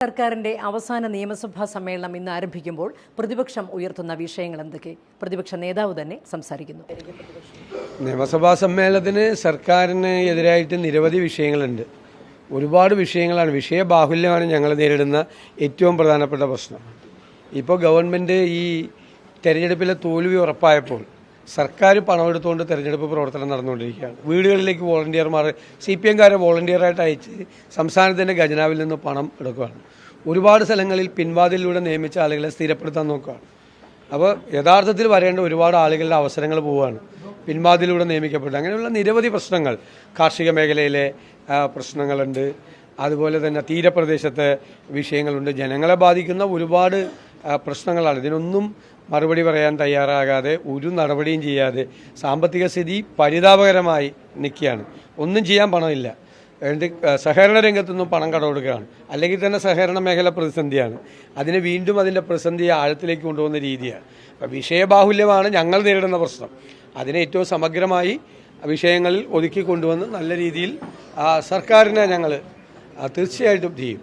സർക്കാരിന്റെ അവസാന നിയമസഭാ സമ്മേളനം ഇന്ന് ആരംഭിക്കുമ്പോൾ പ്രതിപക്ഷം ഉയർത്തുന്ന വിഷയങ്ങൾ എന്തൊക്കെ? പ്രതിപക്ഷ നേതാവ് തന്നെ സംസാരിക്കുന്നു. നിയമസഭാ സമ്മേളനത്തിന് സർക്കാരിന് എതിരായിട്ട് നിരവധി വിഷയങ്ങളുണ്ട്. ഒരുപാട് വിഷയങ്ങളാണ്. വിഷയബാഹുല്യമാണ് ഞങ്ങൾ നേരിടുന്ന ഏറ്റവും പ്രധാനപ്പെട്ട പ്രശ്നം. ഇപ്പോൾ ഗവൺമെൻറ് ഈ തെരഞ്ഞെടുപ്പിലെ തോൽവി ഉറപ്പായപ്പോൾ സർക്കാർ പണമെടുത്തുകൊണ്ട് തെരഞ്ഞെടുപ്പ് പ്രവർത്തനം നടന്നുകൊണ്ടിരിക്കുകയാണ്. വീടുകളിലേക്ക് വോളണ്ടിയർമാർ CPM-കാരെ വോളണ്ടിയറായിട്ട് അയച്ച് സംസ്ഥാനത്തിൻ്റെ ഖജനാവിൽ നിന്ന് പണം എടുക്കുകയാണ്. ഒരുപാട് സ്ഥലങ്ങളിൽ പിൻവാതിലൂടെ നിയമിച്ച ആളുകളെ സ്ഥിരപ്പെടുത്താൻ നോക്കുകയാണ്. അപ്പോൾ യഥാർത്ഥത്തിൽ വരേണ്ട ഒരുപാട് ആളുകളുടെ അവസരങ്ങൾ പോവുകയാണ്. പിൻവാതിലൂടെ നിയമിക്കപ്പെട്ടു. അങ്ങനെയുള്ള നിരവധി പ്രശ്നങ്ങൾ കാർഷിക മേഖലയിലെ പ്രശ്നങ്ങളുണ്ട്. അതുപോലെ തന്നെ തീരപ്രദേശത്തെ വിഷയങ്ങളുണ്ട്. ജനങ്ങളെ ബാധിക്കുന്ന ഒരുപാട് പ്രശ്നങ്ങളാണ്. ഇതിനൊന്നും മറുപടി പറയാൻ തയ്യാറാകാതെ ഒരു നടപടിയും ചെയ്യാതെ സാമ്പത്തിക സ്ഥിതി പരിതാപകരമായി നിൽക്കുകയാണ്. ഒന്നും ചെയ്യാൻ പണമില്ല. സഹകരണ രംഗത്തുനിന്നും പണം കടമെടുക്കുകയാണ്. അല്ലെങ്കിൽ തന്നെ സഹകരണ മേഖല പ്രതിസന്ധിയാണ്. അതിനെ വീണ്ടും അതിൻ്റെ പ്രതിസന്ധിയെ ആഴത്തിലേക്ക് കൊണ്ടുപോകുന്ന രീതിയാണ്. അപ്പോൾ വിഷയബാഹുല്യമാണ് ഞങ്ങൾ നേരിടുന്ന പ്രശ്നം. അതിനെ ഏറ്റവും സമഗ്രമായി വിഷയങ്ങളിൽ ഒതുക്കി കൊണ്ടുവന്ന് നല്ല രീതിയിൽ സർക്കാരിനെ ഞങ്ങൾ തീർച്ചയായിട്ടും ചെയ്യും.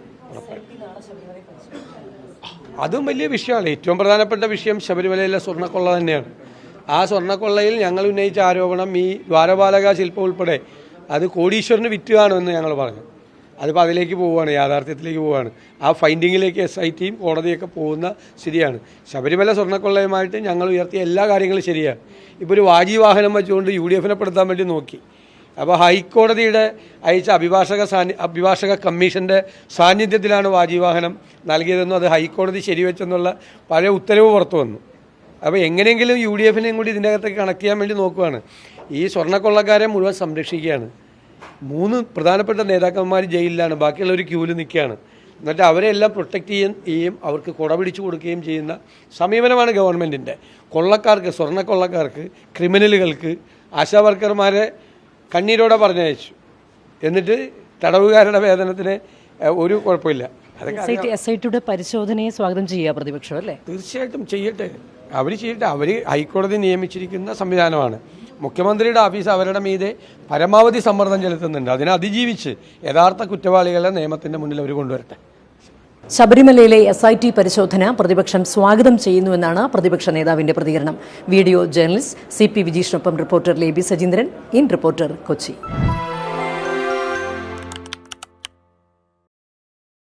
അതും വലിയ വിഷയമാണ്. ഏറ്റവും പ്രധാനപ്പെട്ട വിഷയം ശബരിമലയിലെ സ്വർണ്ണക്കൊള്ള തന്നെയാണ്. ആ സ്വർണ്ണക്കൊള്ളയിൽ ഞങ്ങൾ ഉന്നയിച്ച ആരോപണം ഈ ദ്വാരപാലക ശില്പം ഉൾപ്പെടെ അത് കോടീശ്വരന് വിറ്റുകയാണെന്ന് ഞങ്ങൾ പറഞ്ഞു. അതിപ്പോൾ അതിലേക്ക് പോവുകയാണ്, യാഥാർത്ഥ്യത്തിലേക്ക് പോവുകയാണ്. ആ ഫൈൻഡിങ്ങിലേക്ക് SITയും കോടതിയൊക്കെ പോകുന്ന സ്ഥിതിയാണ്. ശബരിമല സ്വർണ്ണക്കൊള്ളയുമായിട്ട് ഞങ്ങൾ ഉയർത്തിയ എല്ലാ കാര്യങ്ങളും ശരിയാണ്. ഇപ്പോൾ ഒരു വാഹനം വെച്ചുകൊണ്ട് UDF-നെ പെടുത്താൻ വേണ്ടി നോക്കി. അപ്പോൾ ഹൈക്കോടതിയുടെ അയച്ച അഭിഭാഷക കമ്മീഷൻ്റെ സാന്നിധ്യത്തിലാണ് വാഹനം നൽകിയതെന്നും അത് ഹൈക്കോടതി ശരിവെച്ചെന്നുള്ള പഴയ ഉത്തരവ് പുറത്തു വന്നു. അപ്പോൾ എങ്ങനെയെങ്കിലും UDF-നെയും കൂടി ഇതിൻ്റെ അകത്തേക്ക് കണക്ട് ചെയ്യാൻ വേണ്ടി നോക്കുകയാണ്. ഈ സ്വർണ്ണക്കൊള്ളക്കാരെ മുഴുവൻ സംരക്ഷിക്കുകയാണ്. 3 പ്രധാനപ്പെട്ട നേതാക്കന്മാർ ജയിലിലാണ്, ബാക്കിയുള്ളവർ ക്യൂവിൽ നിൽക്കുകയാണ്. എന്നിട്ട് അവരെല്ലാം പ്രൊട്ടക്റ്റ് ചെയ്യുകയും അവർക്ക് കുട പിടിച്ചു കൊടുക്കുകയും ചെയ്യുന്ന സമീപനമാണ് ഗവൺമെൻറ്റിൻ്റെ. കൊള്ളക്കാർക്ക്, സ്വർണ്ണക്കൊള്ളക്കാർക്ക്, ക്രിമിനലുകൾക്ക്, ആശാവർക്കർമാരെ കണ്ണീരോടെ പറഞ്ഞയച്ചു. എന്നിട്ട് തടവുകാരുടെ വേതനത്തിന് ഒരു കുഴപ്പമില്ല. SITയുടെ പരിശോധനയെ സ്വാഗതം ചെയ്യുക പ്രതിപക്ഷം അല്ലേ? തീർച്ചയായിട്ടും ചെയ്യട്ടെ, അവർ ചെയ്യട്ടെ. അവർ ഹൈക്കോടതി നിയമിച്ചിരിക്കുന്ന സംവിധാനമാണ്. മുഖ്യമന്ത്രിയുടെ ഓഫീസ് അവരുടെ മീതെ പരമാവധി സമ്മർദ്ദം ചെലുത്തുന്നുണ്ട്. അതിനെ അതിജീവിച്ച് യഥാർത്ഥ കുറ്റവാളികളെ നിയമത്തിൻ്റെ മുന്നിൽ അവർ കൊണ്ടുവരട്ടെ. ശബരിമലയിലെ SIT പരിശോധന പ്രതിപക്ഷം സ്വാഗതം ചെയ്യുന്നുവെന്നാണ് പ്രതിപക്ഷ നേതാവിന്റെ പ്രതികരണം. വീഡിയോ ജേർണലിസ്റ്റ് CP വിജീഷിനൊപ്പം reporter Lebi Sajeendran, in reporter, Kochi.